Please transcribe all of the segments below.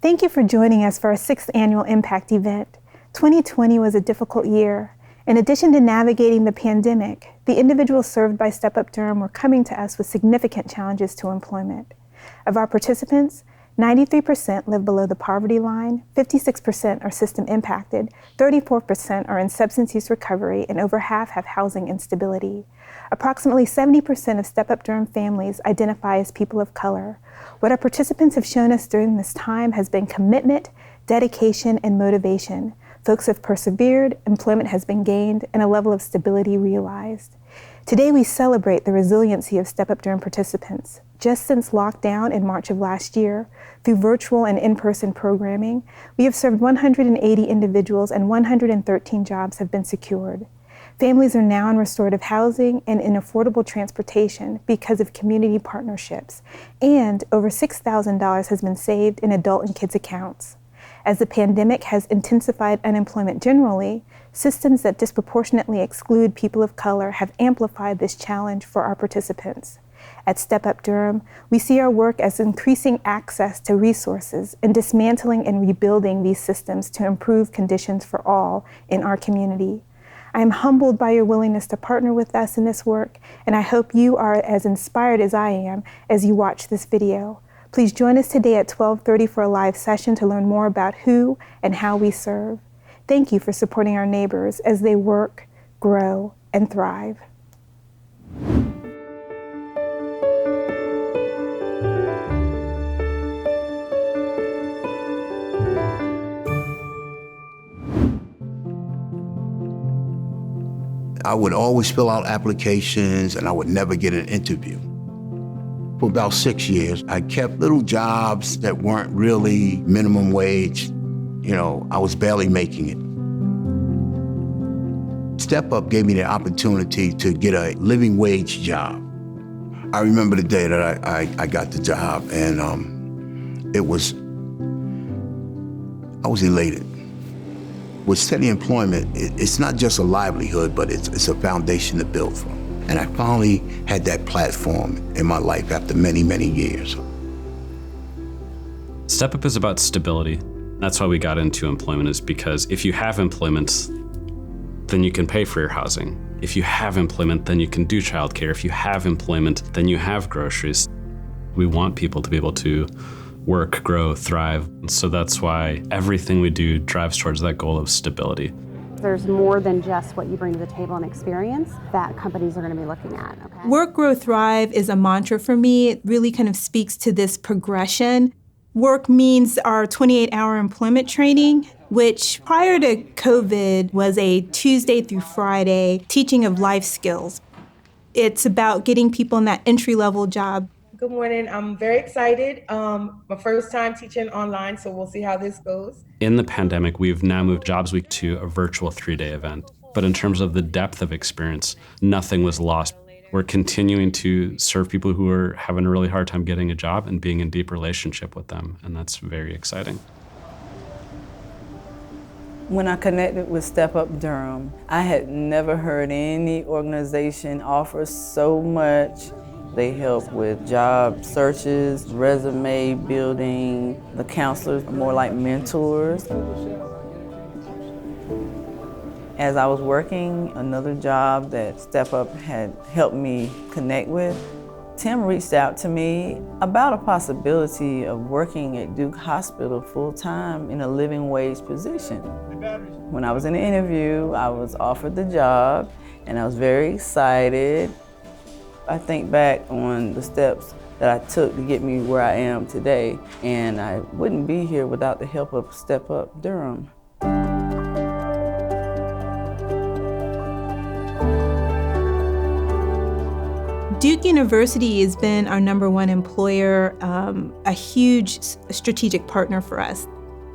Thank you for joining us for our 6th annual Impact event. 2020 was a difficult year. In addition to navigating the pandemic, the individuals served by Step Up Durham were coming to us with significant challenges to employment. Of our participants, 93% live below the poverty line, 56% are system impacted, 34% are in substance use recovery, and over half have housing instability. Approximately 70% of Step Up Durham families identify as people of color. What our participants have shown us during this time has been commitment, dedication, and motivation. Folks have persevered, employment has been gained, and a level of stability realized. Today, we celebrate the resiliency of Step Up Durham participants. Just since lockdown in March of last year, through virtual and in-person programming, we have served 180 individuals and 113 jobs have been secured. Families are now in restorative housing and in affordable transportation because of community partnerships, and over $6,000 has been saved in adult and kids' accounts. As the pandemic has intensified unemployment generally, systems that disproportionately exclude people of color have amplified this challenge for our participants. At Step Up Durham, we see our work as increasing access to resources and dismantling and rebuilding these systems to improve conditions for all in our community. I am humbled by your willingness to partner with us in this work, and I hope you are as inspired as I am as you watch this video. Please join us today at 12:30 for a live session to learn more about who and how we serve. Thank you for supporting our neighbors as they work, grow, and thrive. I would always fill out applications and I would never get an interview. For about 6 years, I kept little jobs that weren't really minimum wage. I was barely making it. Step Up gave me the opportunity to get a living wage job. I remember the day that I got the job, and I was elated. With steady employment, it's not just a livelihood, but it's a foundation to build from. And I finally had that platform in my life after many, many years. Step Up is about stability. That's why we got into employment, is because if you have employment, then you can pay for your housing. If you have employment, then you can do childcare. If you have employment, then you have groceries. We want people to be able to work, grow, thrive. So that's why everything we do drives towards that goal of stability. There's more than just what you bring to the table and experience that companies are going to be looking at. Okay? Work, grow, thrive is a mantra for me. It really kind of speaks to this progression. Work means our 28-hour employment training, which prior to COVID was a Tuesday through Friday teaching of life skills. It's about getting people in that entry-level job. Good morning. I'm very excited. My first time teaching online, so we'll see how this goes. In the pandemic, we've now moved Jobs Week to a virtual 3-day event. But in terms of the depth of experience, nothing was lost. We're continuing to serve people who are having a really hard time getting a job and being in deep relationship with them, and that's very exciting. When I connected with Step Up Durham, I had never heard any organization offer so much. They help with job searches, resume building. The counselors are more like mentors. As I was working another job that Step Up had helped me connect with, Tim reached out to me about a possibility of working at Duke Hospital full-time in a living wage position. When I was in the interview, I was offered the job and I was very excited. I think back on the steps that I took to get me where I am today, and I wouldn't be here without the help of Step Up Durham. Duke University has been our #1 employer, a huge strategic partner for us.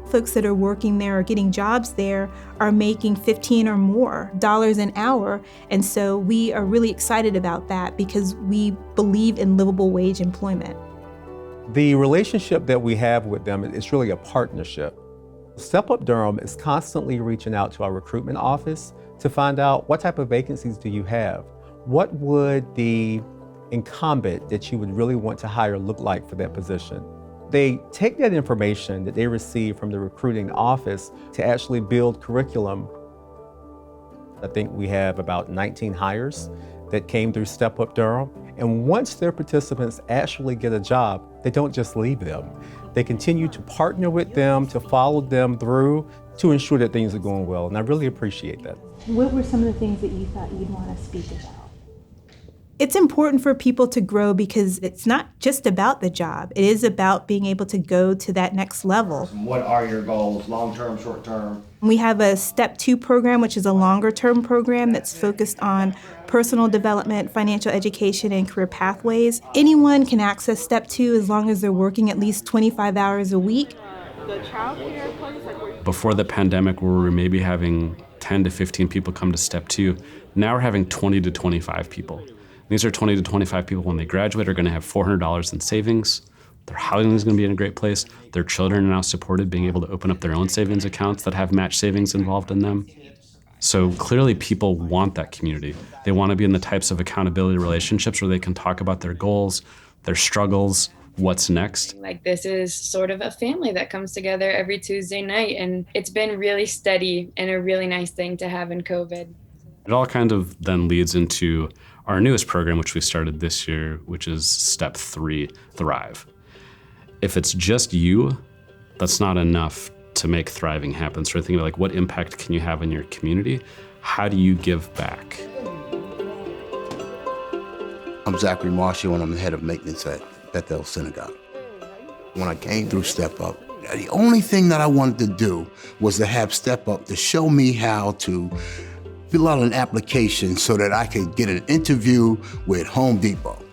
Folks that are working there or getting jobs there are making $15 or more an hour. And so we are really excited about that because we believe in livable wage employment. The relationship that we have with them is really a partnership. Step Up Durham is constantly reaching out to our recruitment office to find out what type of vacancies do you have? What would the incumbent that you would really want to hire look like for that position? They take that information that they receive from the recruiting office to actually build curriculum. I think we have about 19 hires that came through Step Up Durham. And once their participants actually get a job, they don't just leave them. They continue to partner with them, to follow them through, to ensure that things are going well. And I really appreciate that. What were some of the things that you thought you'd want to speak about? It's important for people to grow because it's not just about the job. It is about being able to go to that next level. What are your goals, long-term, short-term? We have a Step 2 program, which is a longer-term program that's focused on personal development, financial education, and career pathways. Anyone can access Step 2 as long as they're working at least 25 hours a week. Before the pandemic, where we were maybe having 10 to 15 people come to Step 2, now we're having 20 to 25 people. These are 20 to 25 people when they graduate are going to have $400 in savings. Their housing is going to be in a great place. Their children are now supported, being able to open up their own savings accounts that have match savings involved in them. So clearly people want that community. They want to be in the types of accountability relationships where they can talk about their goals, their struggles, what's next. Like, this is sort of a family that comes together every Tuesday night, and it's been really steady and a really nice thing to have in COVID. It all kind of then leads into our newest program, which we started this year, which is Step 3, Thrive. If it's just you, that's not enough to make thriving happen. So we're thinking about, like, what impact can you have in your community? How do you give back? I'm Zachary Marshall, and I'm the head of maintenance at Bethel Synagogue. When I came through Step Up, the only thing that I wanted to do was to have Step Up to show me how to fill out an application so that I could get an interview with Home Depot.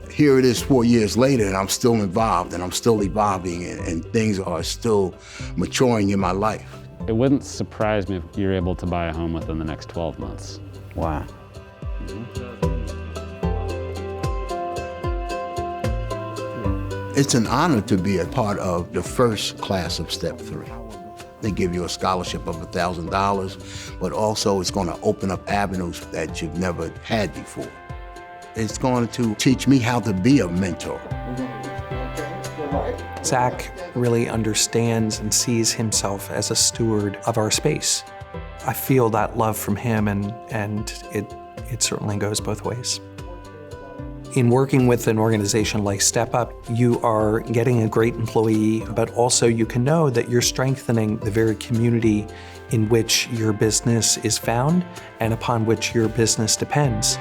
Here it is 4 years later, and I'm still involved, and I'm still evolving, and things are still maturing in my life. It wouldn't surprise me if you're able to buy a home within the next 12 months. Wow. It's an honor to be a part of the first class of Step 3. They give you a scholarship of $1,000, but also it's going to open up avenues that you've never had before. It's going to teach me how to be a mentor. Zach really understands and sees himself as a steward of our space. I feel that love from him, and it certainly goes both ways. In working with an organization like Step Up, you are getting a great employee, but also you can know that you're strengthening the very community in which your business is found and upon which your business depends.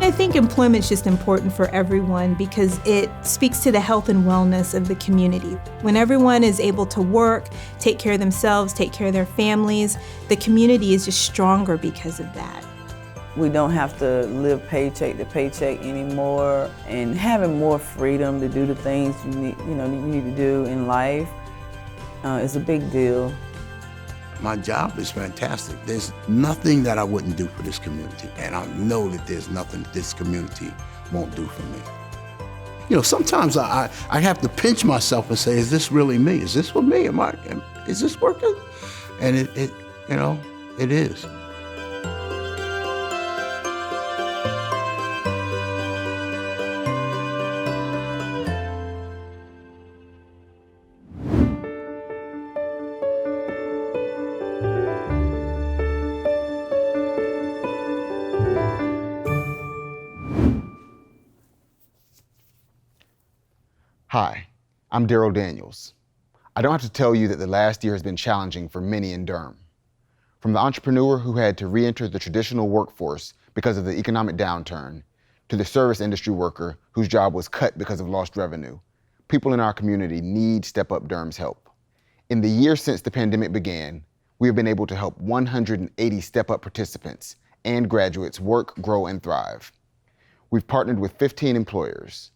I think employment's just important for everyone because it speaks to the health and wellness of the community. When everyone is able to work, take care of themselves, take care of their families, the community is just stronger because of that. We don't have to live paycheck to paycheck anymore, and having more freedom to do the things you need to do in life is a big deal. My job is fantastic. There's nothing that I wouldn't do for this community, and I know that there's nothing that this community won't do for me. You know, sometimes I have to pinch myself and say, is this really me? Is this for me? Is this working? And it is. Hi, I'm Daryl Daniels. I don't have to tell you that the last year has been challenging for many in Durham. From the entrepreneur who had to re-enter the traditional workforce because of the economic downturn, to the service industry worker whose job was cut because of lost revenue, people in our community need Step Up Durham's help. In the year since the pandemic began, we have been able to help 180 Step Up participants and graduates work, grow, and thrive. We've partnered with 15 employers.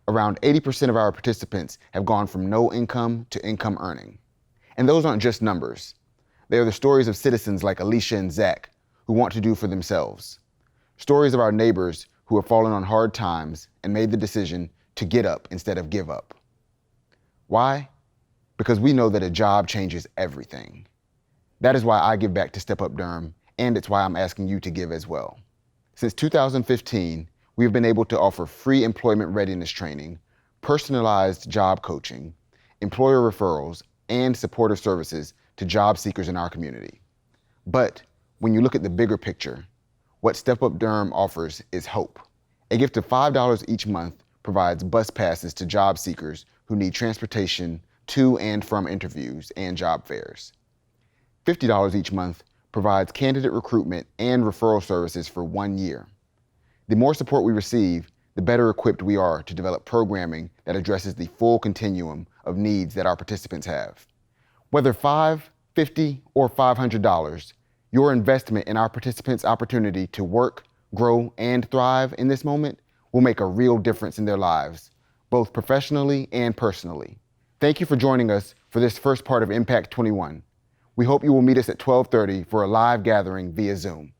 Around 80% of our participants have gone from no income to income earning. And those aren't just numbers. They are the stories of citizens like Alicia and Zach who want to do for themselves. Stories of our neighbors who have fallen on hard times and made the decision to get up instead of give up. Why? Because we know that a job changes everything. That is why I give back to Step Up Durham, and it's why I'm asking you to give as well. Since 2015, we have been able to offer free employment readiness training, personalized job coaching, employer referrals, and supportive services to job seekers in our community. But when you look at the bigger picture, what Step Up Durham offers is hope. A gift of $5 each month provides bus passes to job seekers who need transportation to and from interviews and job fairs. $50 each month provides candidate recruitment and referral services for 1 year. The more support we receive, the better equipped we are to develop programming that addresses the full continuum of needs that our participants have. Whether $5, $50, or $500, your investment in our participants' opportunity to work, grow, and thrive in this moment will make a real difference in their lives, both professionally and personally. Thank you for joining us for this first part of Impact 21. We hope you will meet us at 12:30 for a live gathering via Zoom.